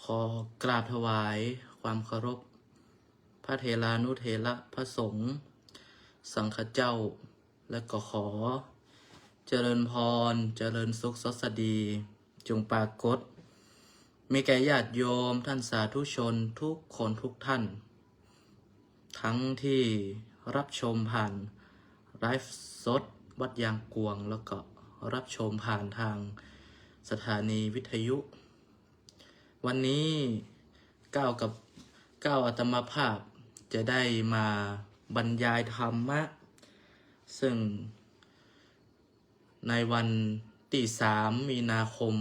ขอกราบถวายความเคารพพระเถรานุเถระพระสงฆ์สังฆเจ้าและก็ขอเจริญพรเจริญสุขสสดีจงปรากฏมีแก่ญาติโยมท่านสาธุชนทุกคนทุกท่านทั้งที่รับชมผ่านไลฟ์สดวัดยางกวงแล้วก็รับชมผ่านทางสถานีวิทยุวันนี้ก้าวอาตมาภาพจะได้มาบรรยายธรรมะซึ่งในวันที่3 มีนาคม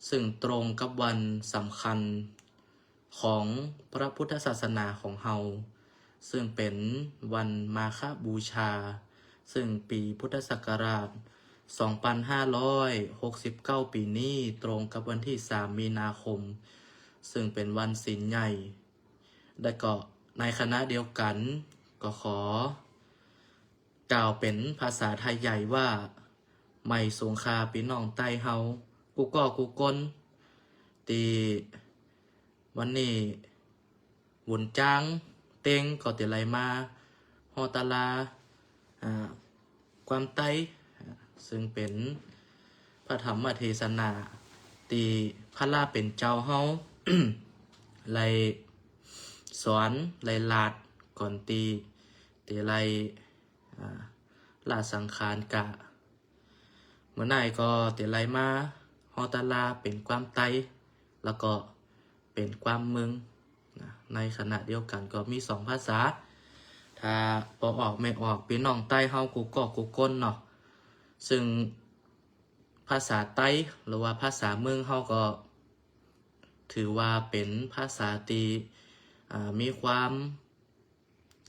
ซึ่งตรงกับวันสำคัญของพระพุทธศาสนาของเฮาซึ่งเป็นวันมาฆบูชาซึ่งปีพุทธศักราช2569 ปีนี้ตรงกับวันที่3 มีนาคมซึ่งเป็นวันศีลใหญ่และก็ในคณะเดียวกันก็ขอกล่าวเป็นภาษาไทยใหญ่ว่าไม่สงคาพี่น้องใต้เฮากูก็กูกลตีวันนี้วุนจ้างเต็งก็ติไหลมาฮอตาลาความไต้ซึ่งเป็นพระธรรมเทศนาตีพระลาเป็นเจ้าเฮา ไลสอนไลลาดก่อนตีไลลาสังขารกะเมื่อไหร่ก็ไลมาฮอตาลาเป็นความไต้แล้วก็เป็นความเมืองในขณะเดียวกันก็มี2 ภาษาถ้าพอออกไม่ออกพี่น้องใต้เฮากูก็กูก้นเนาะซึ่งภาษาใต้หรือว่าภาษาเมืองเฮาก็ถือว่าเป็นภาษาตีมีความ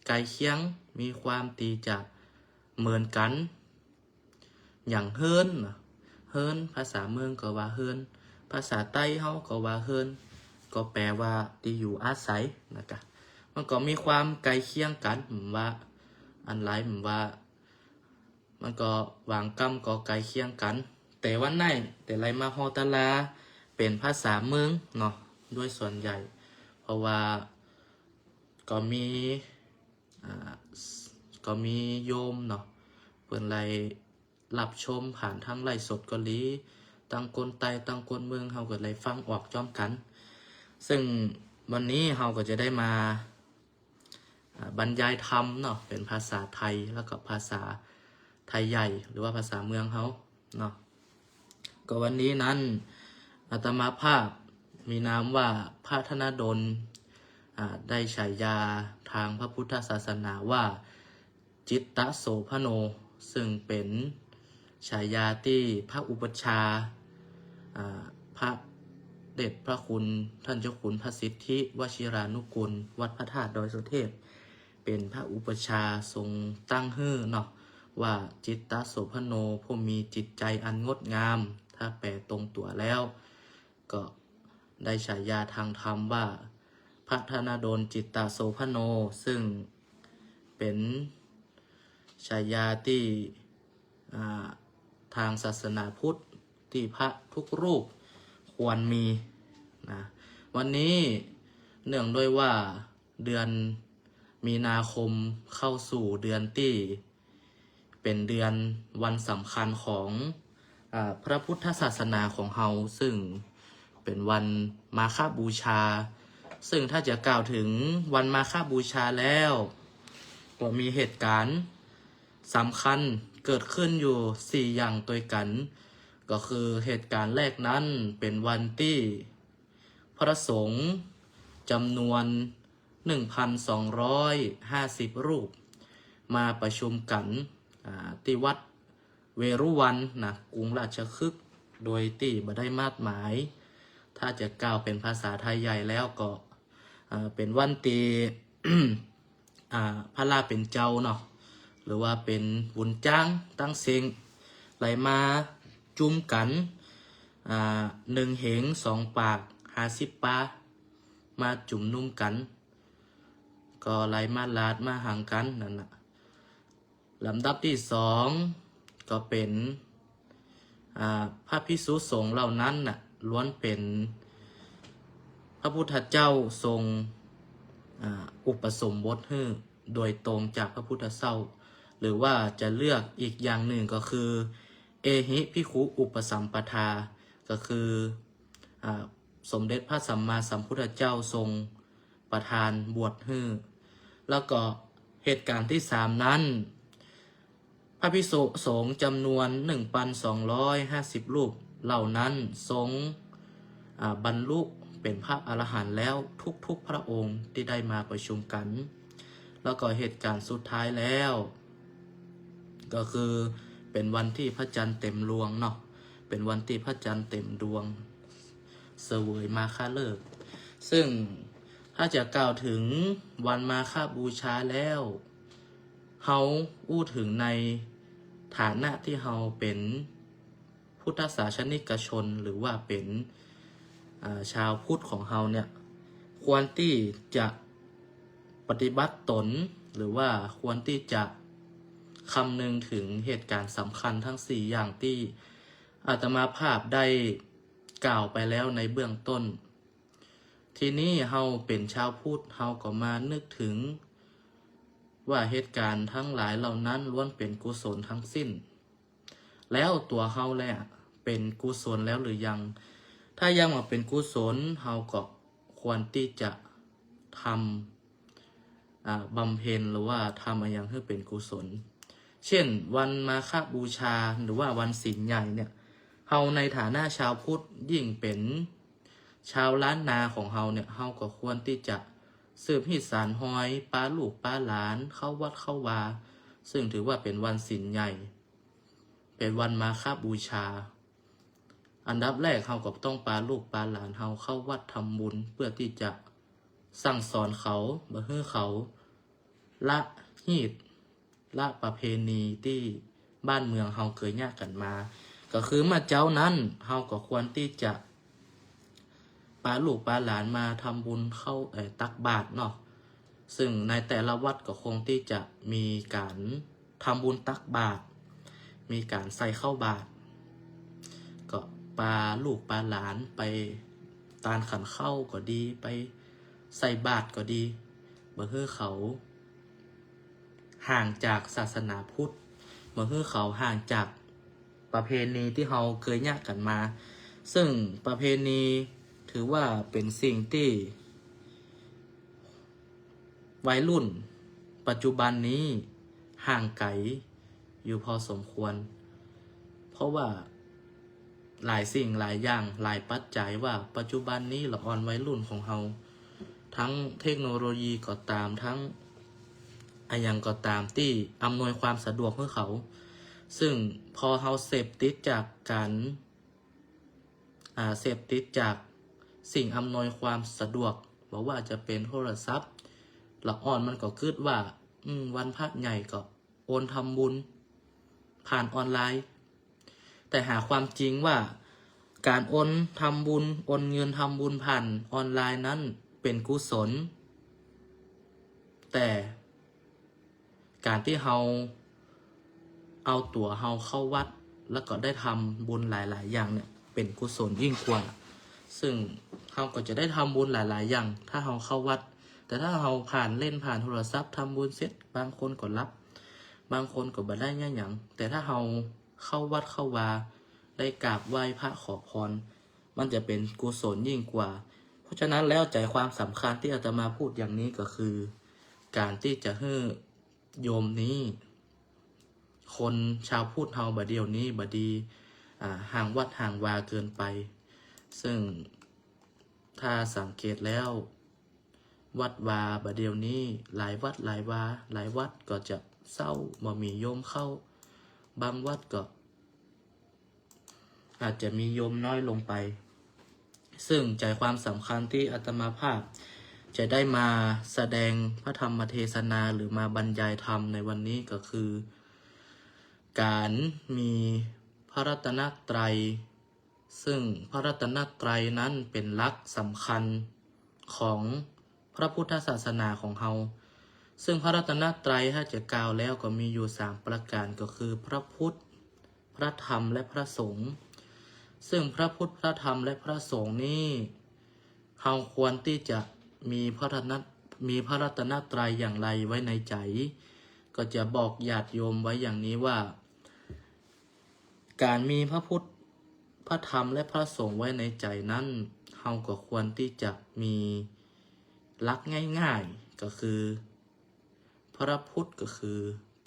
ใกล้เคียงมีความตีจะเหมือนกันอย่างเฮิรนภาษาเมืองก็ว่าเฮิรนภาษาใต้เฮาก็ว่าเฮิรนก็แปลว่าที่อยู่อาศัยนะครับมันก็มีความใกล้เคียงกันผมว่าอันหลายผมว่ามันก็วางกรรมก็ใกล้เคียงกันแต่วันไหนแต่ไรมาฮอตาลาเป็นภาษาเมืองเนาะด้วยส่วนใหญ่เพราะว่าก็มีโยมเนาะเปิดไลรับชมผ่านทั้งไลฟ์สดก็ลีตั้งคนไตตั้งคนเมืองเฮาก็เลยฟังออกจ้อมกันซึ่งวันนี้เฮาก็จะได้มาบรรยายธรรมเนาะเป็นภาษาไทยแล้วก็ภาษาไทยใหญ่หรือว่าภาษาเมืองเฮาเนาะก็วันนี้นั้นอาตมาภาพมีนามว่าพระธนดลได้ฉายาทางพระพุทธศาสนาว่าจิตตโสภโนซึ่งเป็นฉายาที่พระอุปัชฌาย์พระเดชพระคุณท่านเจ้าคุณพระสิทธิวชิรานุกูลวัดพระธาตุดอยสุเทพเป็นพระอุปัชฌาย์ทรงตั้งฮื้อเนาะว่าจิตตโสภโนผู้มีจิตใจอันงดงามถ้าแปลตรงตัวแล้วก็ได้ฉายาทางธรรมว่าพระธนดลจิตตโสภโนซึ่งเป็นฉายาที่ทางศาสนาพุทธที่พระทุกรูปควรมีนะวันนี้เนื่องด้วยว่าเดือนมีนาคมเข้าสู่เดือนที่เป็นเดือนวันสำคัญของพระพุทธศาสนาของเฮาซึ่งเป็นวันมาฆบูชาซึ่งถ้าจะกล่าวถึงวันมาฆบูชาแล้วก็มีเหตุการณ์สำคัญเกิดขึ้นอยู่4 อย่างตัวกันก็คือเหตุการณ์แรกนั้นเป็นวันที่พระสงฆ์จำนวน 1,250 รูปมาประชุมกันที่วัดเวรุวันนะกรุงราชคฤห์โดยที่บ่ได้มาดหมายถ้าจะกล่าวเป็นภาษาไทยใหญ่แล้วก็เป็นวันที่ พระลาเป็นเจ้าเนาะหรือว่าเป็นบุญจ้างตั้งเซงไหลมาจุ่มกัน1 เหง 2 ปาก50 ปามาจุ่มนุ่มกันก็ไหลมาลาดมาห่างกันนั่นแหละลำดับที่2ก็เป็นพระภิกษุสงฆ์เหล่านั้นน่ะ ล้วนเป็นพระพุทธเจ้าทรงอุปสมบทให้โดยตรงจากพระพุทธเจ้าหรือว่าจะเลือกอีกอย่างหนึ่งก็คือเอหิภิกขุอุปสัมปทาก็คือสมเด็จพระสัมมาสัมพุทธเจ้าทรงประทานบวชให้แล้วก็เหตุการณ์ที่3นั้นพระภิกษุสงฆ์จำนวน 1,250 รูปเหล่านั้นทรงบรรลุเป็นพระอรหันต์แล้วทุกพระองค์ที่ได้มาประชุมกันแล้วก็เหตุการณ์สุดท้ายแล้วก็คือเป็นวันที่พระจันทร์เต็มดวงเนาะเป็นวันที่พระจันทร์เต็มดวงเสวยมาฆฤกษ์ซึ่งถ้าจะกล่าวถึงวันมาฆบูชาแล้วเฮาอู้ถึงในฐานะที่เฮาเป็นพุทธศาสนิกชนหรือว่าเป็นชาวพุทธของเฮาเนี่ยควรที่จะปฏิบัติตนหรือว่าควรที่จะคำนึงถึงเหตุการณ์สำคัญทั้ง4อย่างที่อาตมาภาพได้กล่าวไปแล้วในเบื้องต้นทีนี้เฮาเป็นชาวพุทธเฮาก็มานึกถึงว่าเหตุการณ์ทั้งหลายเหล่านั้นล้วนเป็นกุศลทั้งสิ้นแล้วตัวเฮาแหละเป็นกุศลแล้วหรือยังถ้ายังมาเป็นกุศลเฮาก็ควรที่จะทำบำเพ็ญหรือว่าทำอะไรอย่างให้เป็นกุศลเช่นวันมาฆบูชาหรือว่าวันศีลใหญ่เนี่ยเฮาในฐานะชาวพุทธยิ่งเป็นชาวล้านนาของเฮาเนี่ยเฮาก็ควรที่จะสืบหิตสารห้อยป้าลูกป้าหลานเข้าวัดเข้าวาซึ่งถือว่าเป็นวันศีลใหญ่เป็นวันมาฆบูชาอันดับแรกเฮาก็ต้องปาลูกปาหลานเฮาเข้าวัดทำบุญเพื่อที่จะสั่งสอนเขาบ่ให้เขาละหีดละประเพณีที่บ้านเมืองเฮาเคยยากกันมาก็คือมาเจ้านั้นเฮาก็ควรที่จะปาลูกปาหลานมาทำบุญเข้าตักบาตรเนาะซึ่งในแต่ละวัดก็คงที่จะมีการทำบุญตักบาตรมีการใส่เข้าบาตรก็ปาลูกปาหลานไปตานขันเข้าก็ดีไปใส่บาตรก็ดีบ่ให้เขาห่างจากศาสนาพุทธบ่ให้เขาห่างจากประเพณีที่เราเคยยากกันมาซึ่งประเพณีถือว่าเป็นสิ่งที่วัยรุ่นปัจจุบันนี้ห่างไกลอยู่พอสมควรเพราะว่าหลายสิ่งหลายอย่างหลายปัจจัยว่าปัจจุบันนี้ละอ่อนวัยรุ่นของเราทั้งเทคโนโลยีก็ตามทั้งอย่างก็ตามที่อำนวยความสะดวกให้เขาซึ่งพอเราเสพติดจากการเสพติดจากสิ่งอำนวยความสะดวกบอกว่าจะเป็นโทรศัพท์ละอ่อนมันก็คิดว่าวันพระใหญ่ก็โอนทำบุญผ่านออนไลน์แต่หาความจริงว่าการโอนทำบุญโอนเงินทำบุญผ่านออนไลน์นั้นเป็นกุศลแต่การที่เราเอาตัวเราเข้าวัดแล้วก็ได้ทำบุญหลายๆอย่างเนี่ยเป็นกุศลยิ่งกว่าซึ่งเราก็จะได้ทำบุญหลายๆอย่างถ้าเราเข้าวัดแต่ถ้าเราผ่านเล่นผ่านโทรศัพท์ทำบุญเสร็จบางคนก็รับบางคนก็บ่ได้ง่ายอย่างแต่ถ้าเราเข้าวัดเข้าวาได้กราบไหว้พระขอพรมันจะเป็นกุศลยิ่งกว่าเพราะฉะนั้นแล้วใจความสำคัญที่อาตมาพูดอย่างนี้ก็คือการที่จะให้โยมนี้คนชาวพุทธเฮาบะเดียวนี้บดีห่างวัดห่างวาเกินไปซึ่งถ้าสังเกตแล้ววัดวาบะเดียวนี้หลายวัดหลายวาหลายวัดก็จะเศร้าบ่มีโยมเข้าบางวัดก็อาจจะมีโยมน้อยลงไปซึ่งใจความสำคัญที่อาตมาภาพจะได้มาแสดงพระธรรมเทศนาหรือมาบรรยายธรรมในวันนี้ก็คือการมีพระรัตนตรัยซึ่งพระรัตนตรัยนั้นเป็นหลักสำคัญของพระพุทธศาสนาของเราซึ่งพระรัตนตรัยถ้าจะกล่าวแล้วก็มีอยู่3ประการก็คือพระพุทธพระธรรมและพระสงฆ์ ซึ่งพระพุทธพระธรรมและพระสงฆ์นี้เราควรที่จะมีพระรัตนตรัยอย่างไรไว้ในใจ ก็จะบอกญาติโยมไว้อย่างนี้ว่า การมีพระพุทธพระธรรมและพระสงฆ์ไว้ในใจนั้นเราก็ควรที่จะมีหลักง่ายๆก็คือพระพุทธก็คือ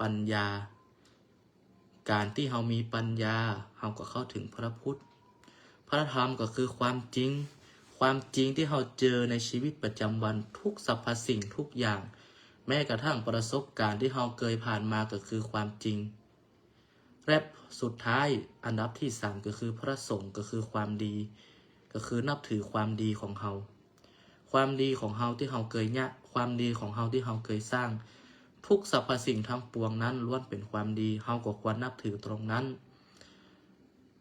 ปัญญา การที่เรามีปัญญาเราก็เข้าถึงพระพุทธพระธรรมก็คือความจริงที่เราเจอในชีวิตประจำวันทุกสรรพสิ่งทุกอย่าง แม้กระทั่งประสบการณ์ที่เราเคยผ่านมาก็คือความจริงและสุดท้ายอันดับที่3ก็คือพระสงฆ์ก็คือความดีก็คือนับถือความดีของเราความดีของเราที่เราเคยเนี่ยความดีของเราที่เราเคยสร้างทุกสรรพสิ่งทั้งปวงนั้นล้วนเป็นความดีเราก็ควรนับถือตรงนั้น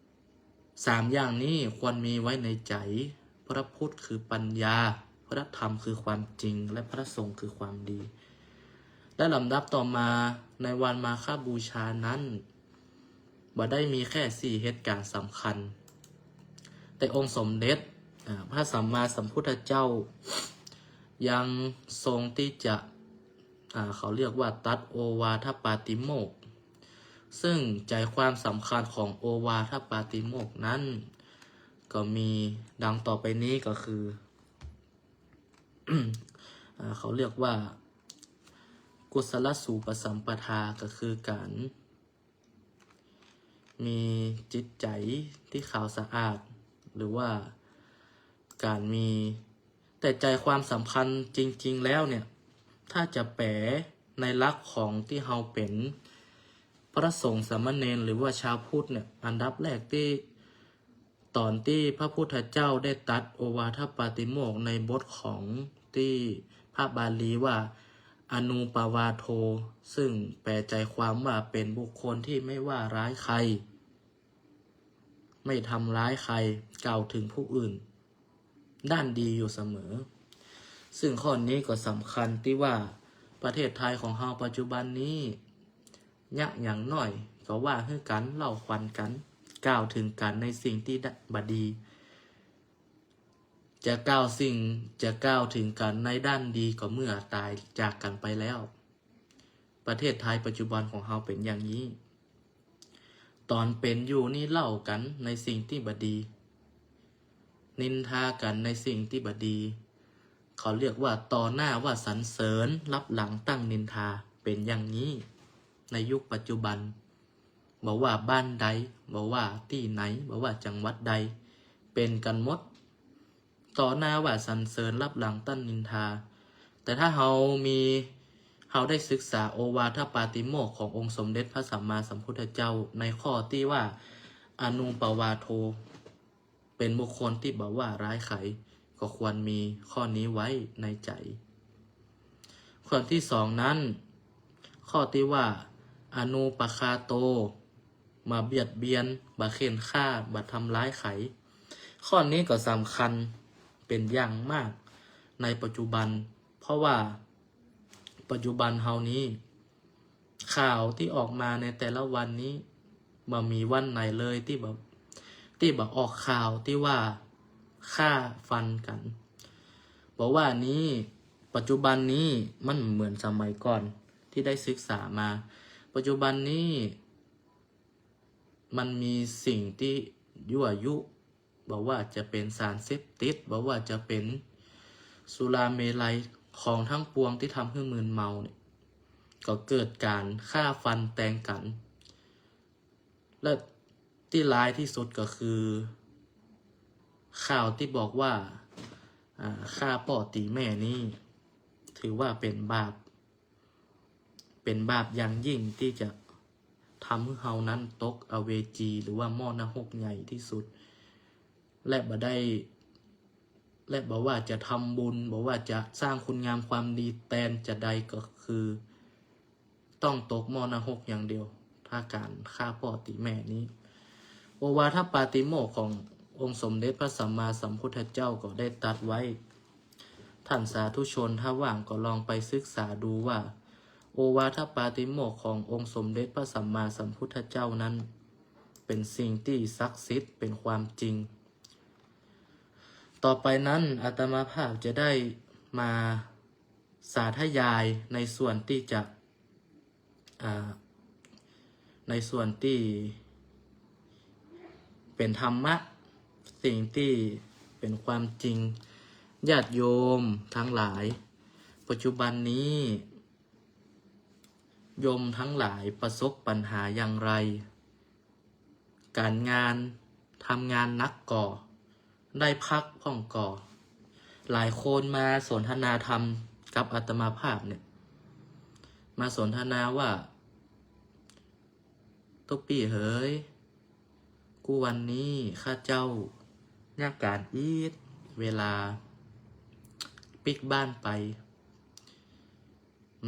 3อย่างนี้ควรมีไว้ในใจพระพุทธคือปัญญาพระธรรมคือความจริงและพระสงฆ์คือความดีและลำดับต่อมาในวันมาฆบูชานั้นบ่ได้มีแค่4เหตุการณ์สำคัญแต่องค์สมเด็จพระสัมมาสัมพุทธเจ้ายังทรงที่จะเขาเรียกว่าตัดโอวาทปาติโมกข์ซึ่งใจความสำคัญของโอวาทปาติโมกข์นั้นก็มีดังต่อไปนี้ก็คือ เขาเรียกว่ากุศลสูปสัมปทาก็คือการมีจิตใจที่ขาวสะอาดหรือว่าการมีแต่ใจความสำคัญจริงๆแล้วเนี่ยถ้าจะแปลในลักษณ์ของที่เราเป็นพระสงฆ์สามเณรหรือว่าชาวพุทธเนี่ยอันดับแรกที่ตอนที่พระพุทธเจ้าได้ตรัสโอวาทปาติโมกข์ในบทของที่พระบาลีว่าอนุปวาโทซึ่งแปลใจความว่าเป็นบุคคลที่ไม่ว่าร้ายใครไม่ทำร้ายใครกล่าวถึงผู้อื่นด้านดีอยู่เสมอซึ่งข้อนี้ก็สำคัญที่ว่าประเทศไทยของเราปัจจุบันนี้ยักอย่างน้อยก็ว่าให้กันเล่าขวัญกันกล่าวถึงกันในสิ่งที่บดีจะกล่าวถึงกันในด้านดีก็เมื่อตายจากกันไปแล้วประเทศไทยปัจจุบันของเราเป็นอย่างนี้ตอนเป็นอยู่นี่เล่ากันในสิ่งที่บดีนินทากันในสิ่งที่บดีเขาเรียกว่าต่อหน้าว่าสรรเสริญรับหลังตั้งนินทาเป็นอย่างนี้ในยุคปัจจุบันบอกว่าบ้านใดบอกว่าที่ไหนบอกว่าจังหวัดใดเป็นกันหมดต่อหน้าว่าสรรเสริญรับหลังตั้งนินทาแต่ถ้าเราได้ศึกษาโอวาทปาติโมกข์ขององค์สมเด็จพระสัมมาสัมพุทธเจ้าในข้อที่ว่าอนุปวาโทเป็นบุคคลที่บอกว่าร้ายใครก็ควรมีข้อนี้ไว้ในใจข้อที่2นั้นข้อที่ว่าอนุปคาโตมาเบียดเบียนบ่เข็นฆ่าบ่ทำร้ายใครข้อนี้ก็สำคัญเป็นอย่างมากในปัจจุบันเพราะว่าปัจจุบันเฮานี้ข่าวที่ออกมาในแต่ละวันนี้บ่มีวันไหนเลยที่แบบออกข่าวที่ว่าฆ่าฟันกันบอกว่านี้ปัจจุบันนี้มันเหมือนสมัยก่อนที่ได้ศึกษามาปัจจุบันนี้มันมีสิ่งที่ยั่วยุบอกว่าจะเป็นสารเสพติดบอกว่าจะเป็นสุราเมลัยของทั้งปวงที่ทำให้มึนเมาเนี่ยก็เกิดการฆ่าฟันแทงกันและที่ร้ายที่สุดก็คือข่าวที่บอกว่าฆ่าพ่อตีแม่นี่ถือว่าเป็นบาปอย่างยิ่งที่จะทำให้เฮานั้นตกอเวจีหรือว่ามรณกใหญ่ที่สุดและบอกว่าจะทำบุญบอกว่าจะสร้างคุณงามความดีแทนจะใดก็คือต้องตกมรณกอย่างเดียวถ้าการฆ่าพ่อตีแม่นี้โอวาทปาติโมกข์ขององค์สมเด็จพระสัมมาสัมพุทธเจ้าก็ได้ตรัสไว้ท่านสาธุชนถ้าว่างก็ลองไปศึกษาดูว่าโอวาทปาติโมกข์ขององค์สมเด็จพระสัมมาสัมพุทธเจ้านั้น เป็นสิ่งที่ศักดิ์สิทธิ์เป็นความจริง ต่อไปนั้นอาตมาภาพจะได้มาสาธยายในส่วนที่จะในส่วนที่เป็นธรรมะสิ่งที่เป็นความจริงญาติโยมทั้งหลายปัจจุบันนี้โยมทั้งหลายประสบปัญหาอย่างไรการงานทำงานนักก่อได้พักพ่องก่อหลายคนมาสนทนาธรรมกับอาตมาภาพเนี่ยมาสนทนาว่าตุ๊กปี้เฮ้ยกูวันนี้ข้าเจ้ายากการอีดเวลาปิกบ้านไป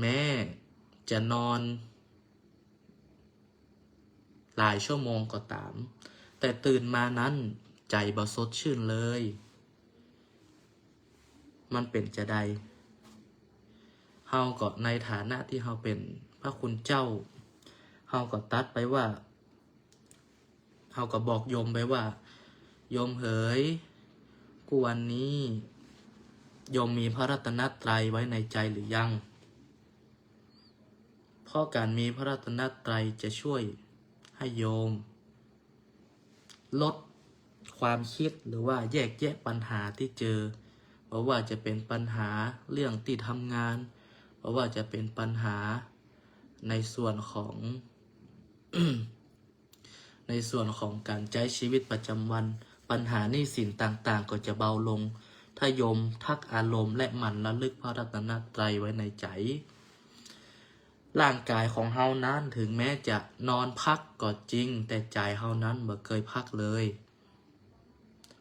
แม่จะนอนหลายชั่วโมงก็ตามแต่ตื่นมานั้นใจบ่สดชื่นเลยมันเป็นจะใดเฮาก็ในฐานะที่เฮาเป็นพระคุณเจ้าเฮาก็ตัดไปว่าเฮาก็บอกโยมไปว่าโยมเอ๋ยกูวันนี้โยมมีพระรัตนตรัยไว้ในใจหรือยังเพราะการมีพระรัตนตรัยจะช่วยให้โยมลดความคิดหรือว่าแยกแยะปัญหาที่เจอเพราะว่าจะเป็นปัญหาเรื่องที่ทำงานเพราะว่าจะเป็นปัญหาในส่วนของ ในส่วนของการใช้ชีวิตประจำวันปัญหาหนี้สินต่างๆก็จะเบาลงถ้าโยมทักอารมณ์และหมั่นระลึกพระรัตนตรัยไว้ในใจร่างกายของเฮานั้นถึงแม้จะนอนพักก็จริงแต่ใจเฮานั้นบ่เคยพักเลย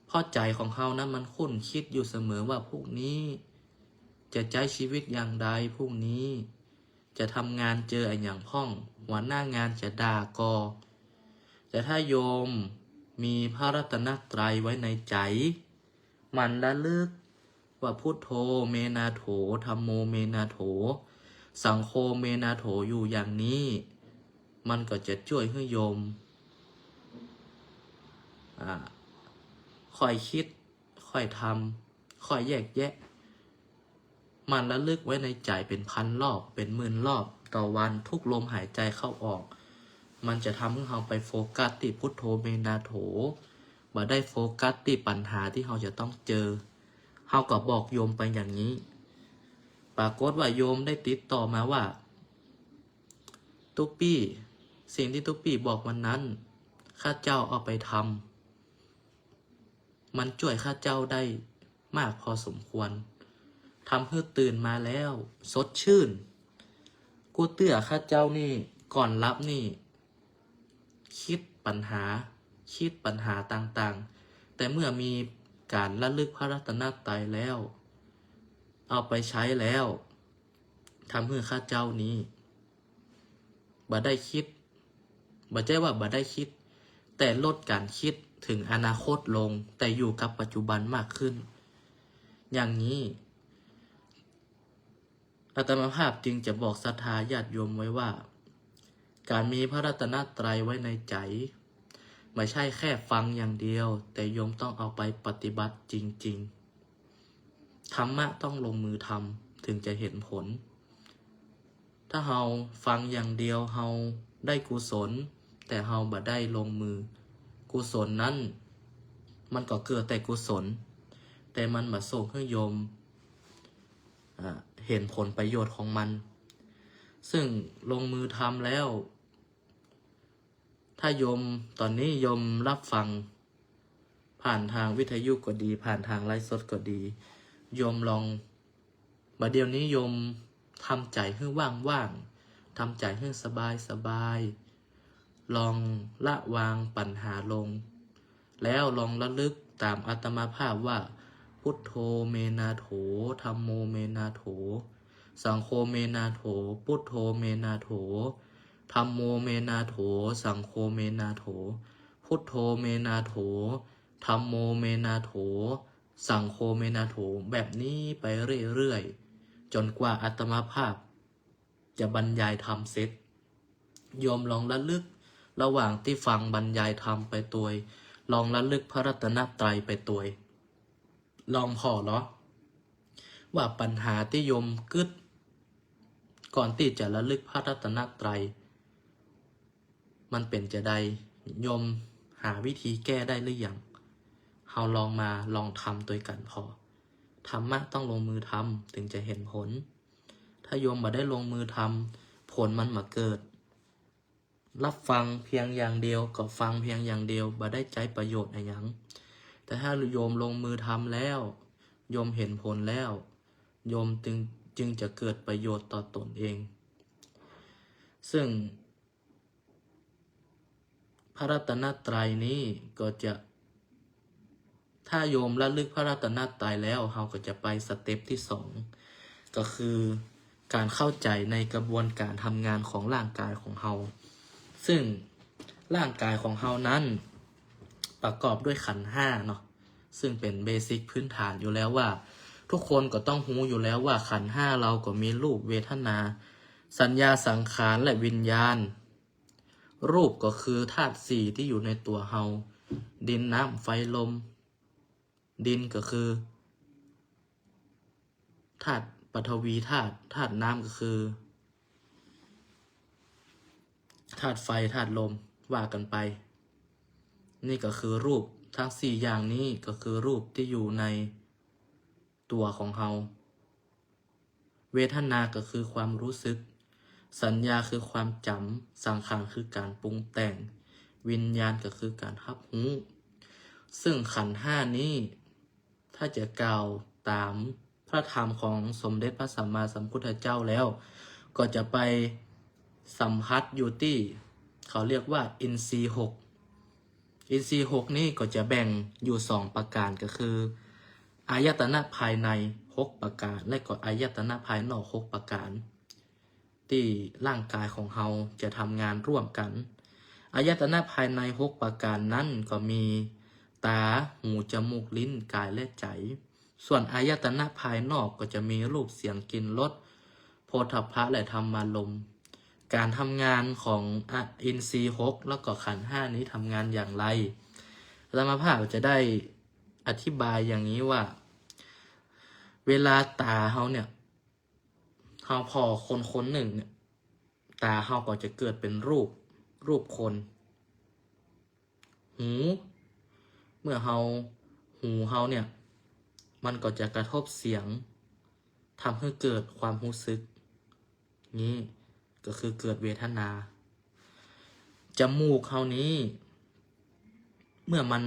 เพราะใจของเฮานั้นมันคุ้นคิดอยู่เสมอว่าพรุ่งนี้จะใช้ชีวิตอย่างใดพรุ่งนี้จะทำงานเจออย่างพ้องหัวหน้างานจะด่ากอแต่ถ้าโยมมีพระรัตนตรัยไว้ในใจมันระลึกว่าพุทโธเมนาโถธัมโมเมนาโถสังโฆเมนาโถอยู่อย่างนี้มันก็จะช่วยให้โยมค่อยคิดค่อยทำค่อยแยกแยะมันระลึกไว้ในใจเป็นพันรอบเป็นหมื่นรอบต่อวันทุกลมหายใจเข้าออกมันจะทำให้เราไปโฟกัสที่พุทโธเมนาโถบ่ได้โฟกัสที่ปัญหาที่เราจะต้องเจอเราก็บอกโยมไปอย่างนี้ปรากฏว่าโยมได้ติดต่อมาว่าตุ๊ปปี้สิ่งที่ตุ๊ปปี้บอกวันนั้นข้าเจ้าเอาไปทำมันช่วยข้าเจ้าได้มากพอสมควรทำให้ตื่นมาแล้วสดชื่นกูเตื้อข้าเจ้านี่ก่อนรับนี่คิดปัญหาต่างๆแต่เมื่อมีการระลึกพระรัตนตรัยแล้วเอาไปใช้แล้วทำให้ข้าเจ้านี้บ่ได้คิดบ่ใช่ว่าบ่ได้คิดแต่ลดการคิดถึงอนาคตลงแต่อยู่กับปัจจุบันมากขึ้นอย่างนี้อาตมาภาพจึงจะบอกศรัทธาญาติโยมไว้ว่าการมีพระรัตนตรัยไว้ในใจไม่ใช่แค่ฟังอย่างเดียวแต่โยมต้องเอาไปปฏิบัติจริงๆธรรมะต้องลงมือทำถึงจะเห็นผลถ้าเราฟังอย่างเดียวเราได้กุศลแต่เราบ่ได้ลงมือกุศลนั้นมันก็เกิดแต่กุศลแต่มันบ่ส่งให้โยมเห็นผลประโยชน์ของมันซึ่งลงมือทำแล้วถ้าโยมตอนนี้โยมรับฟังผ่านทางวิทยุก็ดีผ่านทางไลฟ์สดก็ดีโยมลองบัดเดี๋ยวนี้โยมทำใจให้ว่างๆทำใจให้สบายลองละวางปัญหาลงแล้วลองระลึกตามอาตมาภาพว่าพุทโธเมนาโถธัมโมเมนาโถสังโฆเมนาโถพุทโธเมนาโถธัมโมเมนาโถสังโฆเมนาโถพุทโธเมนาโถธัมโมเมนาโถสังโฆเมนาโถแบบนี้ไปเรื่อยๆจนกว่าอาตมาภาพจะบรรยายธรรมเสร็จโยมลองระลึก ระหว่างที่ฟังบรรยายธรรมไปตัวยลองระลึกพระรัตนตรัยไปตัวยลองพอเหรอว่าปัญหาที่โยมกึดก่อนที่จะระลึกพระรัตนตรัยมันเป็นจะใดโยมหาวิธีแก้ได้หรือยังเฮาลองทำตัวกันพอธรรมะต้องลงมือทำถึงจะเห็นผลถ้าโยมบ่ได้ลงมือทำผลมันมาเกิดรับฟังเพียงอย่างเดียวก็ฟังเพียงอย่างเดียวบ่ได้ใจประโยชน์อะไรอย่างแต่ถ้าโยมลงมือทำแล้วโยมเห็นผลแล้วโยมจึงจะเกิดประโยชน์ต่อตนเองซึ่งพระรัตนตรัยนี้ก็จะถ้าโยมระลึกพระรัตนตรัยแล้วเราก็จะไปสเต็ปที่สองก็คือการเข้าใจในกระบวนการทำงานของร่างกายของเราซึ่งร่างกายของเรานั้นประกอบด้วยขันธ์ห้าเนาะซึ่งเป็นเบสิกพื้นฐานอยู่แล้วว่าทุกคนก็ต้องรู้อยู่แล้วว่าขันธ์ห้าเราก็มีรูปเวทนาสัญญาสังขารและวิญญาณรูปก็คือธาตุสี่ที่อยู่ในตัวเราดินน้ำไฟลมดินก็คือธาตุปฐวีธาตุน้ำก็คือธาตุไฟธาตุลมว่ากันไปนี่ก็คือรูปทั้งสี่อย่างนี้ก็คือรูปที่อยู่ในตัวของเราเวทนาก็คือความรู้สึกสัญญาคือความจำสังขารคือการปรุงแต่งวิญญาณก็คือการรับรู้ซึ่งขันธ์ห้านี้ถ้าจะกล่าวตามพระธรรมของสมเด็จพระสัมมาสัมพุทธเจ้าแล้วก็จะไปสัมผัสอยู่ที่เขาเรียกว่าอินทรีย์หกอินทรีย์หกนี่ก็จะแบ่งอยู่สองประการก็คืออายตนะภายใน6ประการและก็อายตนะภายนอก6ประการที่ร่างกายของเราจะทำงานร่วมกันอายตนะภายใน6ประการนั้นก็มีตาหูจมูกลิ้นกายและใจส่วนอายตนะภายนอกก็จะมีรูปเสียงกลิ่นรสโผฏฐัพพะและธรรมารมณ์การทำงานของอินทรีย์6แล้วก็ขันธ์ห้านี้ทำงานอย่างไรอาตมาภาพจะได้อธิบายอย่างนี้ว่าเวลาตาเขาเนี่ยเขาพอคนหนึ่งเนี่ยตาเขาก็จะเกิดเป็นรูปคนหูเมื่อหูเขาเนี่ยมันก็จะกระทบเสียงทำให้เกิดความรู้สึกนี้ก็คือเกิดเวทนาจมูกเขานี้เมื่อมัน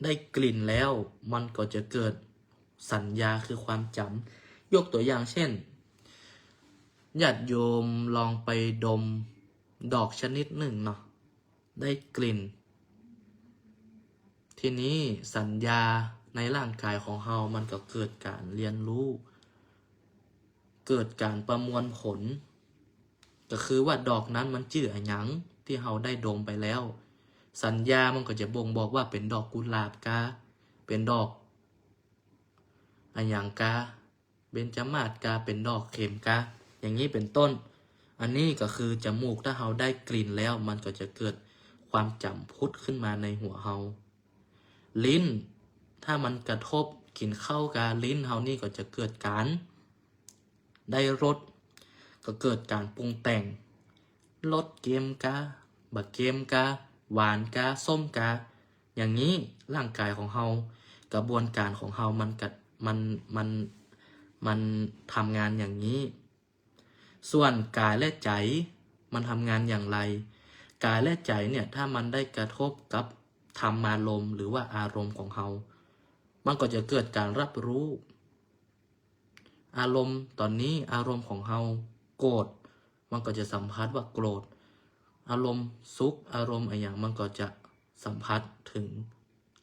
ได้กลิ่นแล้วมันก็จะเกิดสัญญาคือความจำยกตัวอย่างเช่นญาติโยมลองไปดมดอกชนิดหนึ่งเนาะได้กลิ่นทีนี้สัญญาในร่างกายของเรามันก็เกิดการเรียนรู้เกิดการประมวลผลก็คือว่าดอกนั้นมันชื่ออะไรหยังที่เราได้ดมไปแล้วสัญญามันก็จะบ่งบอกว่าเป็นดอกกุหลาบกาเป็นดอกอะไรอย่างกาเบญจมาศกาเป็นดอกเข็มกาอย่างนี้เป็นต้นอันนี้ก็คือจมูกถ้าเราได้กลิ่นแล้วมันก็จะเกิดความจำพุทธขึ้นมาในหัวเราลิ้นถ้ามันกระทบกินเข้ากับลิ้นเรานี่ก็จะเกิดการได้รสก็เกิดการปรุงแต่งรสเกมกาบักเกมกาหวานกาส้มกาอย่างนี้ร่างกายของเรากระบวนการของเรามันทำงานอย่างนี้ส่วนกายและใจมันทำงานอย่างไรกายและใจเนี่ยถ้ามันได้กระทบกับธรรมารมณ์หรือว่าอารมณ์ของเรามันก็จะเกิดการรับรู้อารมณ์ตอนนี้อารมณ์ของเราโกรธมันก็จะสัมผัสว่าโกรธอารมณ์สุขอารมณ์อะไรอย่างมันก็จะสัมผัสถึง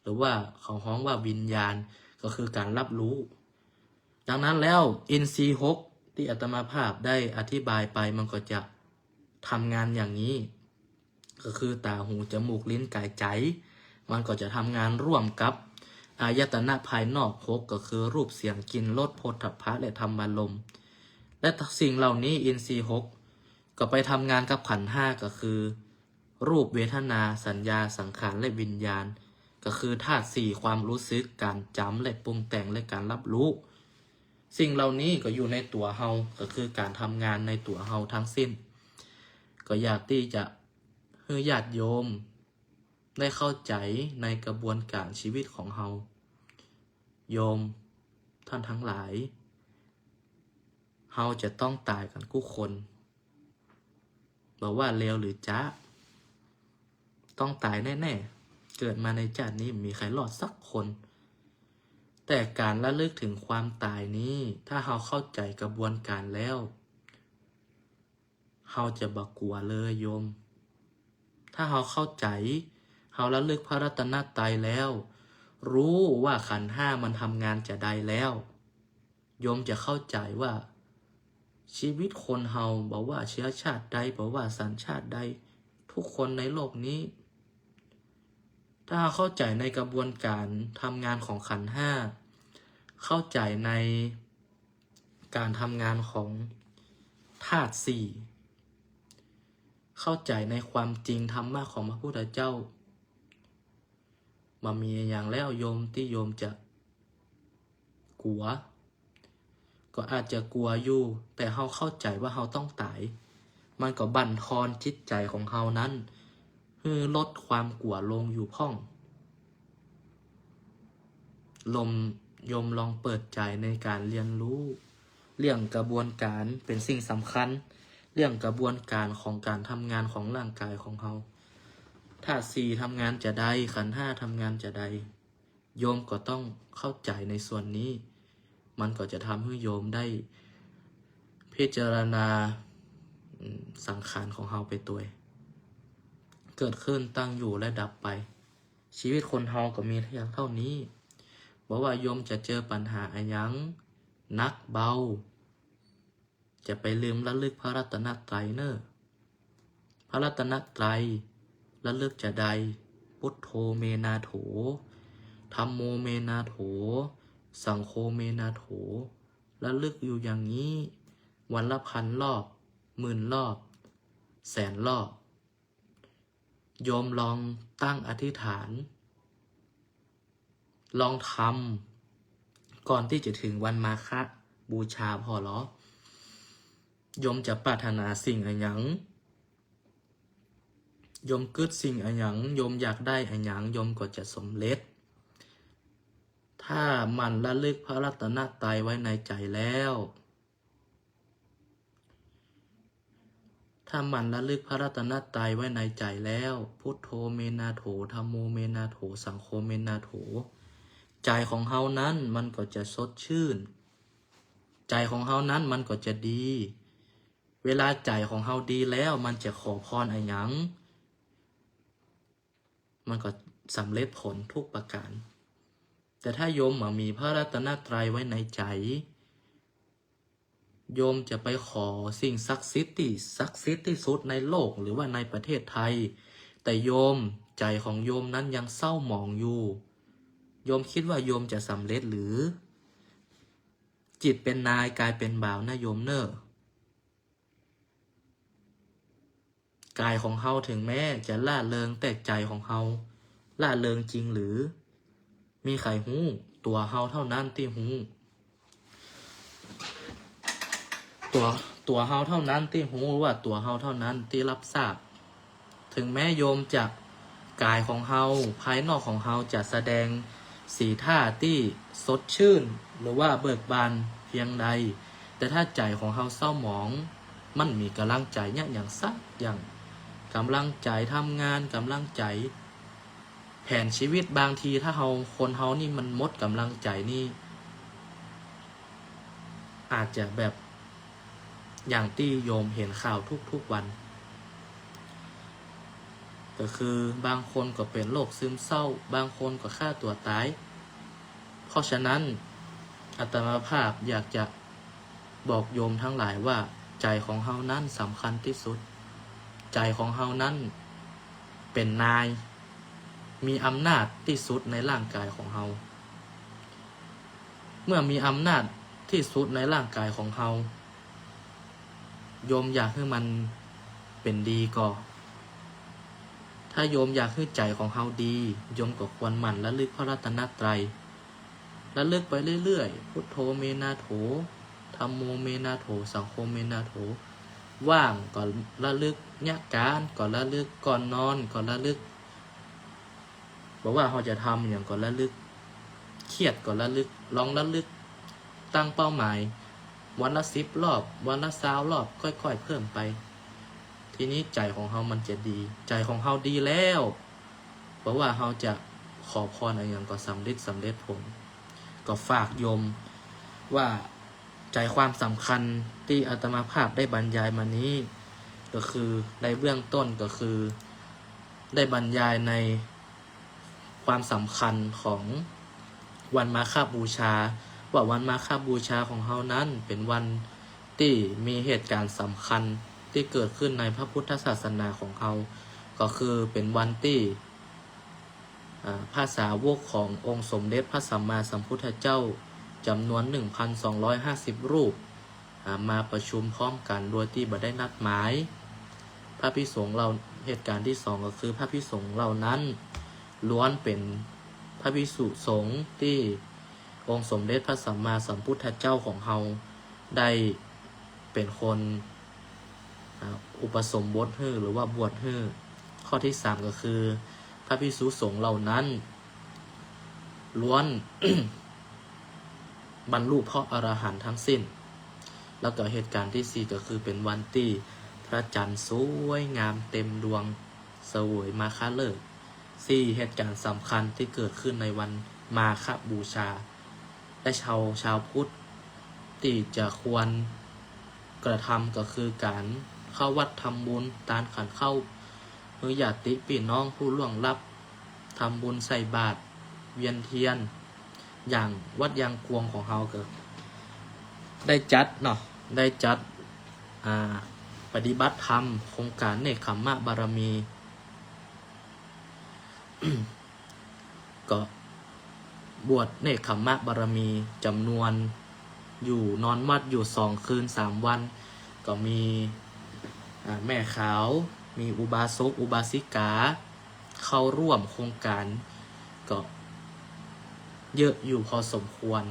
หรือว่าเขาฮ้องว่าวิญญาณก็คือการรับรู้ดังนั้นแล้วอินทรีย์6ที่อาตมาภาพได้อธิบายไปมันก็จะทำงานอย่างนี้ก็คือตาหูจมูกลิ้นกายใจมันก็จะทำงานร่วมกับอายตนะภายนอก6ก็คือรูปเสียงกลิ่นรสโผฏฐัพพะและธรรมารมณ์และสิ่งเหล่านี้อินทรีย์6 ก็ไปทำงานกับขันธ์ห้าก็คือ รูปเวทนาสัญญาสังขารและวิญญาณ ก็คือธาตุสี่ความรู้สึกการจำและปรุงแต่งและการรับรู้ สิ่งเหล่านี้ก็อยู่ในตัวเฮาก็คือการทำงานในตัวเฮาทั้งสิ้น ก็อยากที่จะให้ญาติโยมได้เข้าใจในกระบวนการชีวิตของเฮาโยมท่านทั้งหลายเฮาจะต้องตายกันทุกคนบอกว่าเลวหรือจ้าต้องตายแน่ๆเกิดมาในชาตินี้มีใครรอดสักคนแต่การระลึกถึงความตายนี้ถ้าเฮาเข้าใจกระบวนการแล้วเฮาจะบ่กลัวเลยโยมถ้าเฮาเข้าใจเฮาระลึกพระรัตนตรัยแล้วรู้ว่าขันธ์ห้ามันทำงานจะได้แล้วโยมจะเข้าใจว่าชีวิตคนเฮาบอกว่าเชื้อชาติใดบอกว่าสัญชาติใดทุกคนในโลกนี้ถ้าเข้าใจในกระบวนการทำงานของขันธ์ห้าเข้าใจในการทำงานของธาตุสี่เข้าใจในความจริงธรรมะของพระพุทธเจ้ามามีอย่างแล้วโยมที่โยมจะกลัวก็อาจจะกลัวอยู่แต่เฮาเข้าใจว่าเฮาต้องตายมันก็บั่นทอนจิตใจของเฮานั้นคือลดความกลัวลงอยู่พ่องโยมลองเปิดใจในการเรียนรู้เรื่องกระบวนการเป็นสิ่งสำคัญเรื่องกระบวนการของการทำงานของร่างกายของเฮาธาตุสี่ทำงานจะได้ขันธ์ห้าทำงานจะได้โยมก็ต้องเข้าใจในส่วนนี้มันก็จะทำให้โยมได้พิจารณาสังขารของเฮาไปตัวเกิดขึ้นตั้งอยู่และดับไปชีวิตคนเฮาก็มีเพียงเท่านี้บอกว่าโยมจะเจอปัญหาอะไรยังนักเบาจะไปลืมระลึกพระรัตนตรัยเนอะพระรัตนตรัยระลึกจะใดพุทโธเมนาโถธัมโมเมนาโถสังโฆเมนาโถระลึกอยู่อย่างนี้วันละ1,000 รอบ10,000 รอบ100,000 รอบโยมลองตั้งอธิษฐานลองทำก่อนที่จะถึงวันมาฆบูชาพอหรอโยมจะปรารถนาสิ่งอะไรหยังโยมกึศสิ่งอะไรหยังโยมอยากได้อะไรหยังโยมก็จะสำเร็จถ้ามันระลึกพระรัตนตรัยไว้ในใจแล้วถ้ามันระลึกพระรัตนตรัยไว้ในใจแล้วพุทโธเมนาโถธัมโมเมนาโถสังโฆเมนาโถใจของเฮานั้นมันก็จะสดชื่นใจของเฮานั้นมันก็จะดีเวลาใจของเฮาดีแล้วมันจะขอพรอะไรหยังมันก็สำเร็จผลทุกประการแต่ถ้าโยมมีพระรัตนตรัยไว้ในใจโยมจะไปขอสิ่งศักดิ์สิทธิ์ที่สุดในโลกหรือว่าในประเทศไทยแต่โยมใจของโยมนั้นยังเศร้าหมองอยู่โยมคิดว่าโยมจะสำเร็จหรือจิตเป็นนายกายเป็นบ่าวนะโยมเนอะกายของเฮาถึงแม้จะล่าเริงแต่ใจของเฮาล่าเริงจริงหรือมีใครหู้ตัวเฮาเท่านั้นที่หู้ตัวเฮาเท่านั้นที่หู้ว่าตัวเฮาเท่านั้นที่รับทราบถึงแม้โยมจะกายของเฮาภายนอกของเฮาจะแสดงสีท่าที่สดชื่นหรือว่าเบิกบานเพียงใดแต่ถ้าใจของเฮาเศร้าหมองมันมีกำลังใจเนี่ยอย่างสักอย่างกำลังใจทำงานกำลังใจแผนชีวิตบางทีถ้าคนเฮานี่มันหมดกำลังใจนี่อาจจะแบบอย่างที่โยมเห็นข่าวทุกวันก็คือบางคนก็เป็นโรคซึมเศร้าบางคนก็ฆ่าตัวตายเพราะฉะนั้นอาตมาภาพอยากจะบอกโยมทั้งหลายว่าใจของเฮานั้นสำคัญที่สุดใจของเฮานั้นเป็นนายมีอำนาจที่สุดในร่างกายของเฮาเมื่อมีอำนาจที่สุดในร่างกายของเฮาโยมอยากให้มัน เป็นดีก็ถ้าโยมอยากให้ใจของเฮาดีโยมก็ควรหมั่นระลึกพระรัตนตรัยระลึกไปเรื่อยๆพุทโธเมนาโถธัมโมเมนาโถสังโฆเมนาโถว่างก็ระลึกญาการก็ระลึกก่อนนอนก็ระลึกบอกว่าเขาจะทำอย่างก็ระลึกเครียดก็ระลึกลองระลึกตั้งเป้าหมายวันละ10 รอบวันละ20 รอบค่อยๆเพิ่มไปทีนี้ใจของเฮามันจะดีใจของเฮาดีแล้วเพราะว่าเฮาจะขอพรอะไรอย่างก็สำเร็จผลก็ฝากโยมว่าใจความสำคัญที่อาตมาภาพได้บรรยายมานี้ก็คือในเบื้องต้นก็คือได้บรรยายในความสำคัญของวันมาฆบูชาว่าวันมาฆบูชาของเฮานั้นเป็นวันที่มีเหตุการณ์สำคัญที่เกิดขึ้นในพระพุทธศาสนาของเฮาก็คือเป็นวันที่พระสาวกขององค์สมเด็จพระสัมมาสัมพุทธเจ้าจำนวน 1,250 รูปมาประชุมพร้อมกันโดยที่บ่ได้นัดหมายพระภิกษุสงฆ์เราเหตุการณ์ที่2ก็คือพระภิกษุสงฆ์เหล่านั้นล้วนเป็นพระภิกษุสงฆ์ที่องค์สมเด็จพระสัมมาสัมพุทธเจ้าของเฮาได้เป็นคนอุปสมบทให้หรือว่าบวชให้ข้อที่3ก็คือพระภิกษุสงฆ์เหล่านั้นล้วน บรรลุพระอรหันต์ทั้งสิ้นแล้วก็เหตุการณ์ที่4ก็คือเป็นวันที่พระจันทร์สวยงามเต็มดวงเสวยมาฆฤกษ์4เหตุการณ์สำคัญที่เกิดขึ้นในวันมาฆบูชาและชาวพุทธที่จะควรกระทำก็คือการเข้าวัดทำบุญตานขันเข้ามือญาติพี่น้องผู้ล่วงลับทำบุญใส่บาตรเวียนเทียนอย่างวัดยางกวงของเฮาก็ได้จัดปฏิบัติธรรมโครงการเนกขัมมะบารมี ก็บวชเนกขัมมะบารมีจำนวนอยู่นอนวัดอยู่2 คืน 3 วันก็มีแม่ขาวมีอุบาสกอุบาสิกาเข้าร่วมโครงการก็เยอะอยู่พอสมควร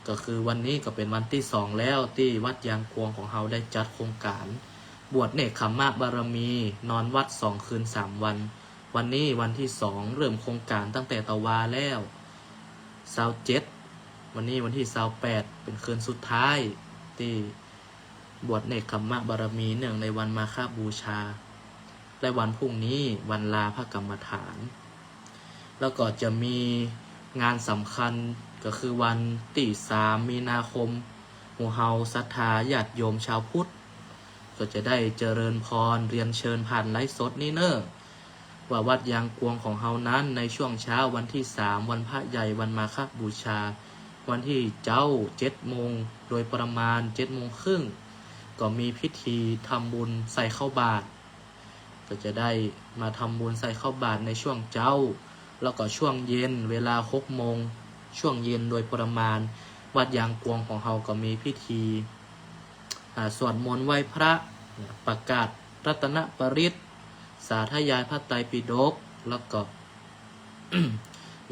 ก็คือวันนี้ก็เป็นวันที่2แล้วที่วัดยางกวงของเฮาได้จัดโครงการบวชเนกขัมมะบารมีนอนวัด2 คืน 3 วันวันนี้วันที่2เริ่มโครงการตั้งแต่ตะวาแล้ว27วันนี้วันที่28เป็นคืนสุดท้ายที่บวชเนกขัมมะบารมีเนื่องในวันมาฆบูชาและวันพรุ่งนี้วันลาพระกรรมฐานแล้วก็จะมีงานสำคัญก็คือวันที่3 มีนาคมหมู่เฮาศรัทธาญาติโยมชาวพุทธก็จะได้เจริญพรเรียนเชิญผ่านไลฟ์สดนี้เนอะว่าวัดยางกวงของเฮานั้นในช่วงเช้าวันที่3วันพระใหญ่วันมาฆบูชาวันที่เจ้า7 โมงโดยประมาณ7 โมงครึ่งก็มีพิธีทำบุญใส่ข้าวบาตรก็จะได้มาทำบุญใส่ข้าวบาตรในช่วงเจ้าแล้วก็ช่วงเย็นเวลา6 โมงช่วงเย็นโดยประมาณวัดยางกวงของเฮาก็มีพิธีสวดมนต์ไหว้พระประกาศรัตนปริตสาธยายพระไตรปิฎกแล้วก็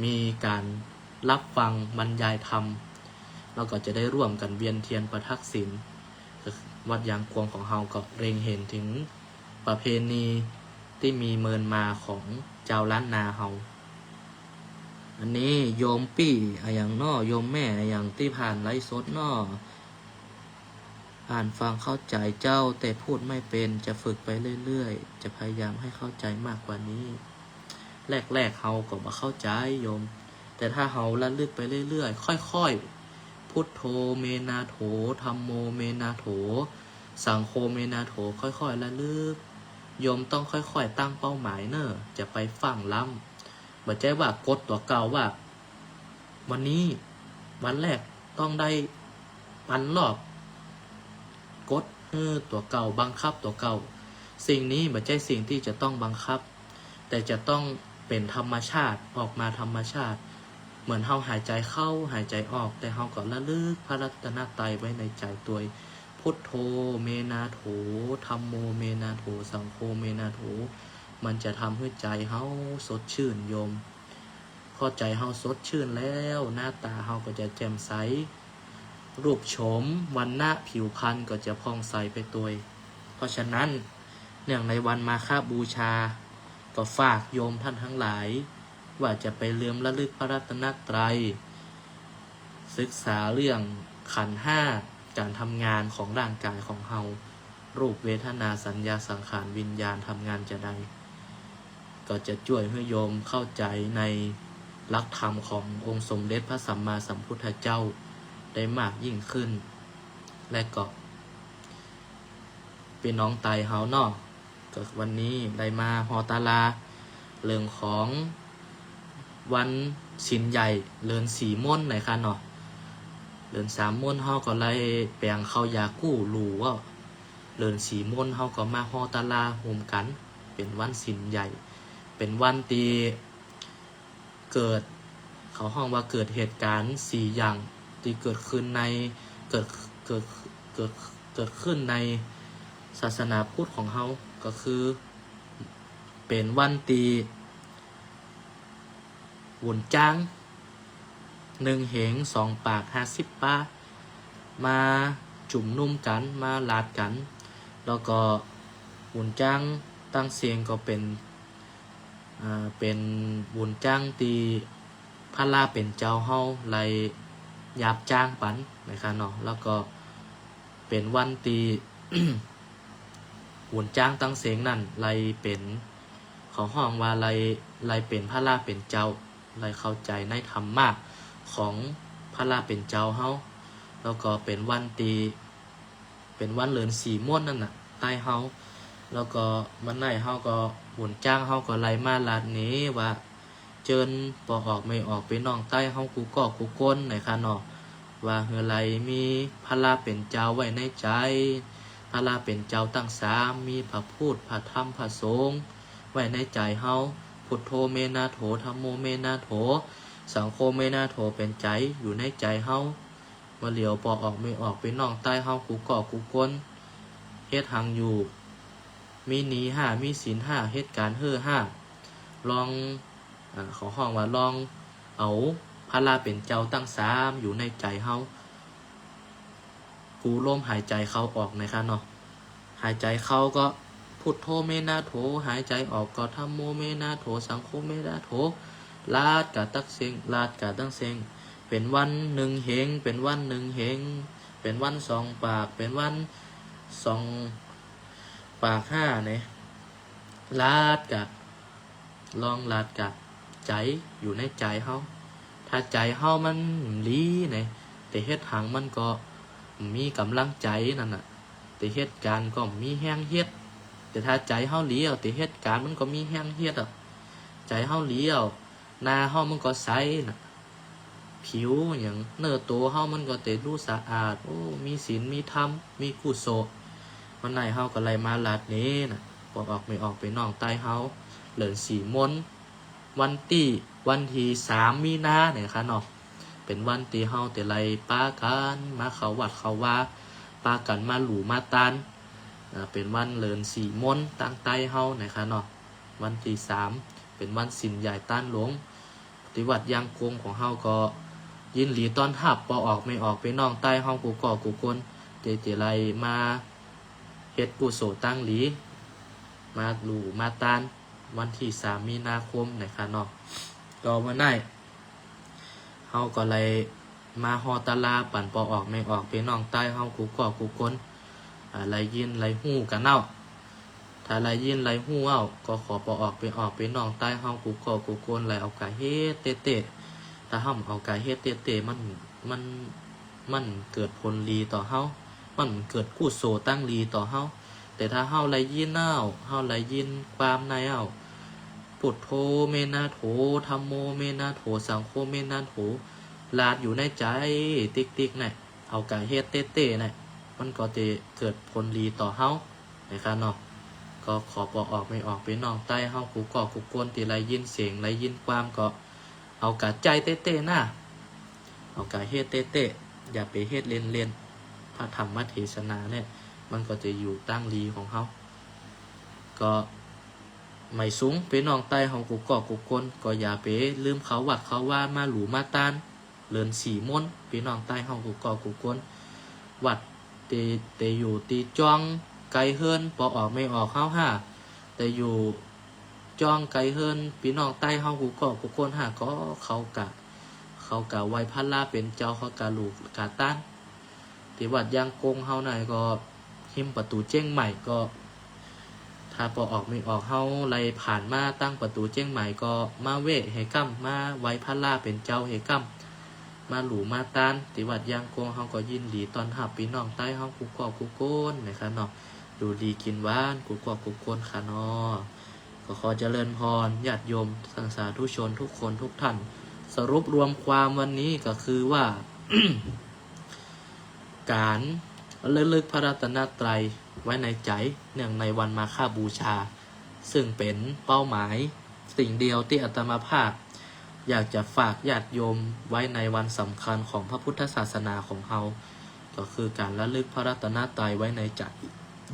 มีการรับฟังบรรยายธรรมแล้วก็จะได้ร่วมกันเวียนเทียนประทักษิณวัดยางกวงของเฮาก็เล็งเห็นถึงประเพณีที่มีเมินมาของเจ้าล้านนาเฮาอันนี้โยมปี้อย่างน้อโยมแม่อย่างที่ผ่านไลฟ์สดน้ออ่านฟังเข้าใจเจ้าแต่พูดไม่เป็นจะฝึกไปเรื่อยๆจะพยายามให้เข้าใจมากกว่านี้แรกๆเฮาก็บ่เข้าใจโยมแต่ถ้าเฮาระลึกไปเรื่อยๆค่อยๆพุทโธเมนาโถธัมโมเมนาโถสังโฆเมนาโถค่อยๆระลึกโยมต้องค่อยๆตั้งเป้าหมายเนอะจะไปฟังล้ำบ่ใจว่ากดตัวเก่าว่าวันนี้วันแรกต้องได้1,000 รอบกดตัวเก่าบังคับตัวเก่าสิ่งนี้บ่ใช่สิ่งที่จะต้องบังคับแต่จะต้องเป็นธรรมชาติออกมาธรรมชาติเหมือนเฮาหายใจเข้าหายใจออกแต่เฮาก็ระลึกพระรัตนตรัยไว้ในใจตัว พุทโธเมนาโถธัมโมเมนาโถสังโฆเมนาโถมันจะทำให้ใจเฮาสดชื่นโยมพอใจเฮาสดชื่นแล้วหน้าตาเฮาก็จะแจ่มใสรูปโฉมวันณะผิวพรรณก็จะผ่องใสไปตัวเพราะฉะนั้นเนื่องในวันมาฆบูชาก็ฝากโยมท่านทั้งหลายว่าจะไปเลื่อมระลึกพระรัตนตรัยศึกษาเรื่องขันธ์ห้าการทำงานของร่างกายของเฮารูปเวทนาสัญญาสังขารวิญญาณทำงานจะใดก็จะช่วยให้โยมเข้าใจในหลักธรรมขององค์สมเด็จพระสัมมาสัมพุทธเจ้าได้มากยิ่งขึ้นและก็เป็นน้องไตเฮาเนาะก็วันนี้ได้มาฮอตาลาเรื่องของวันศีลใหญ่เลือนสี่ม่นหน่อยค่ะเนาะเลือนสามม่นเฮาก็เลยแปลงเข้ายากู้รู้ว่าเลือนสี่ม่นเฮาก็มาฮอตาลาโฮมกันเป็นวันศีลใหญ่เป็นวันที่เกิดเขาห้องว่าเกิดเหตุการณ์สี่อย่างที่เกิดขึ้นในเกิดขึ้นในศาสนาพุทธของเฮาก็คือเป็นวันตีวุ่นจ้าง1 เหง 2 ปาก 50 ป้ามาจุ่มนุ่มกันมาลาดกันแล้วก็วุ่นจ้างตั้งเสียงก็เป็นวุ่นจ้างตีพระลาเป็นเจ้าเฮาไลยาบจ้างปันนะครับเนาะแล้วก็เป็นวันตี หุ่นจ้างตั้งเสียงนั่นไลเป็นของห้องว่าไลเป็นพระลาเป็นเจ้าไลเข้าใจในธรรมะของพระลาเป็นเจ้าเฮาแล้วก็เป็นวันตีเป็นวันเลือนสีม่วนนั่นน่ะใต้เฮาแล้วก็มันไหนเฮาก็หุ่นจ้างเฮาก็ไลมาลาดนี้ว่าเจิญปอออกไม่ออกไปน้องใต้เฮากูก่อกูก้นไหนคะเนาะว่าเฮือไลมีพระลาเป็นเจ้าไว้ในใจพระลาเป็นเจ้าตั้งสามมีพระพูดพระธรรมพระสงฆ์ไว้ในใจเฮาพุทโธเมนาโถธัมโมเมนาโถสังโฆเมนาโถเป็นใจอยู่ในใจเฮามาเหลียวปอออกไม่ออกไปน้องใต้เฮากูก่อกูก้นเฮ็ดหังอยู่มีหนีห้ามีศีลห้าเฮ็ดการเฮ่อห้าลองขอห้องว่าลองเอาพระลาเป็นเจ้าตั้งสามอยู่ในใจเฮากูลมหายใจเข้าออกนะครับเนาะหายใจเข้าก็พุทโธเมนาโถหายใจออกก็ธัมโมเมนาโถสังโฆเมนาโถลาดกะตักเซงลาดกะตั้งเซงเป็นวัน1 เหงเป็นวัน1 เหงเป็นวัน2 ปากเป็นวัน2 ปาก5เนี่ยลาดกะลองลาดกะใจอยู่ในใจเฮาถ้าใจเฮามันลีเนี่ยแต่เฮ็ดหังมันก็มีกำลังใจนั่นน่ะแต่เหตุการณ์ก็มีแห้งเฮ็ดแต่ถ้าใจเฮาเลี้ยวแต่เหตุการณ์มันก็มีแห้งเฮ็ดอ่ะใจเฮาเลี้ยวหน้าเฮามันก็ใสน่ะผิวอย่างเนื้อตัวเฮามันก็แต่ดูสะอาดโอ้มีศีลมีธรรมมีกุศลวันไหนเฮาก็ไล่มาลาดนี้น่ะปอกออกไม่ออกไปน้องใต้เฮาเหลือนสีมนวันที่3 มีนาเนี่ยค่ะเนาะเป็นวันที่เฮาแต่ไล่ป้ากันมาเข้าวัดเข้าว่าป้ากันมาหลู่มาตานเป็นวันเลินสีมนตั้งใต้เฮานะคะเนาะวันที่3เป็นวันศีลใหญ่ต้านหลวงปฏิวัติยังกงของเฮาก็ยินหลีต้อนรับปอออกไม่ออกไปน้องใต้เฮากูก่อกูกนเจไลมาเฮ็ดกุศลตั้งหลีมาหลู่มาตานวันที่3 มีนาคมนะคะเนาะก็วันไหนเฮาก็เลยมาฮอตาลาปั่นปอออกไม่ออกไปน้องใต้เฮากูก่อกูกนไรยินไรหู้กันเนาะถ้าไรยินไรหู้เอาก็ขอปอออกไปน้องใต้เฮากูก่อกูกนไรเอากายเฮ็ดเตะถ้าเฮาเอากายเฮ็ดเตะมันเกิดผลดีต่อเฮามันเกิดกุศลตั้งดีต่อเฮาแต่ถ้าเฮาไรยินเอาเฮาไรยินความในเอาพุทโธเมนาโถธัมโมเมนาโถสังโฆเมนาโถลาดอยู่ในใจติ๊กๆเนี่ยเอากายเฮ็ดเตะเนี่ยมันก็จะเกิดผลดีต่อเฮานะครับเนาะก็ขอปอออกไม่ออกไปน้องใต้เฮากูก่อกูกวนตีไรยินเสียงไรยินความก็เอากะใจเตะๆนะเอากะเฮ็ดเตะอย่าไปเฮ็ดเล่นๆพ ระธรรมเทศนาเนี่ยมันก็จะอยู่ตั้งลีของเขาก็ไม่สูงเป็นน้องใต้ของกูก่อกูกลก็อย่าไปลืมเขาวัดเขาว่ามาหลูมาตานเลินสีมนเป็นน้องใต้ของกูก่อกูกลวัดเตอยู่ตีจ้องไกลเฮินปอออกไม่ออกเข้าห้าแต่อยู่จ้องไกลเฮินพี่น้องใต้เฮากูก่อกูกลห้าก็เขากะไว้พันลาเป็นเจ้าเขากะลูกกะต้านที่วัดยางกงเฮาหน่อยก็หิมประตูเจ้งใหม่ก็ถ้าพอออกไม่ออกเฮาไล่ผ่านมาตั้งประตูเจ้งใหม่ก็มาเวทเฮกัมมาไว้พันลาเป็นเจ้าเฮกัมมาหลูมาต้านที่วัดยางกงเฮาก็ยินดีตอนหับพี่น้องใต้เฮากูก่อกูโกนนะครับเนาะดูดีกินหวานกูก่อกูโกนค่ะเนาะก็ขอเจริญพรญาติโยมสังสาธุชนทุกคนทุกท่านสรุปรวมความวันนี้ก็คือว่า การระลึกพระรัตนตรัยไว้ในใจเนื่องในวันมาฆบูชาซึ่งเป็นเป้าหมายสิ่งเดียวที่อาตมาภาพอยากจะฝากญาติโยมไว้ในวันสำคัญของพระพุทธศาสนาของเราก็คือการระลึกพระรัตนตรัยไว้ในใจ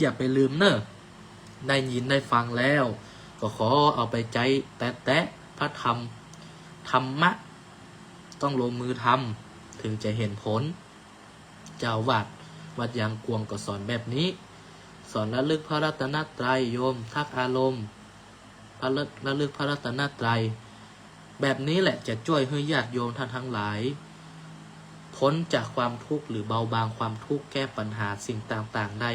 อย่าไปลืมเนอะได้ยินได้ฟังแล้วก็ขอเอาไปใจแตะพระธรรมะต้องลงมือทำถึงจะเห็นผลเจ้าวัดยางกวงก็สอนแบบนี้สอนระลึกพระรัตนตรัยโยมทักอารมณ์ระลึกพระรัตนตรัยแบบนี้แหละจะช่วยให้ญาติโยมท่านทั้งหลายพ้นจากความทุกข์หรือเบาบางความทุกข์แก้ปัญหาสิ่งต่างๆได้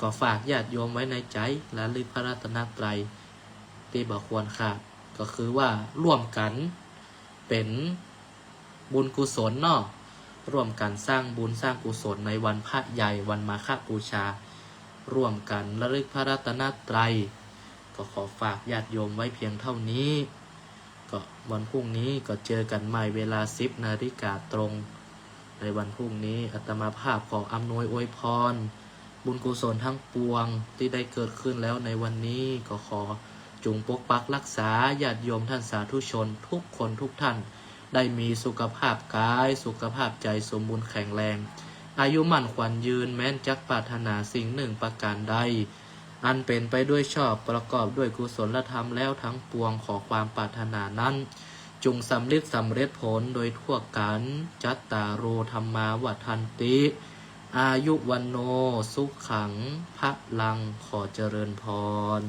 ก็ฝากญาติโยมไว้ในใจระลึกพระรัตนตรัยที่บ่ควรขาดก็คือว่าร่วมกันเป็นบุญกุศลเนาะร่วมกันสร้างบุญสร้างกุศลในวันพระใหญ่วันมาฆบูชาร่วมกันระลึกพระรัตนตรัยก็ขอฝากญาติโยมไว้เพียงเท่านี้ก็วันพรุ่งนี้ก็เจอกันใหม่เวลา 10 นาฬิกาตรงในวันพรุ่งนี้อาตมาภาพขออำนวยอวยพรบุญกุศลทั้งปวงที่ได้เกิดขึ้นแล้วในวันนี้ก็ขอจงปกปักรักษาญาติโยมท่านสาธุชนทุกคนทุกท่านได้มีสุขภาพกายสุขภาพใจสมบูรณ์แข็งแรงอายุมั่นขวัญยืนแม้นจักปรารถนาสิ่งหนึ่งประการใดอันเป็นไปด้วยชอบประกอบด้วยกุศลธรรมแล้วทั้งปวงขอความปรารถนานั้นจงสำเร็จผลโดยทั่วกันจัตตาโรธรรมาวัฏันติอายุวันโนสุขังพระลังขอเจริญพร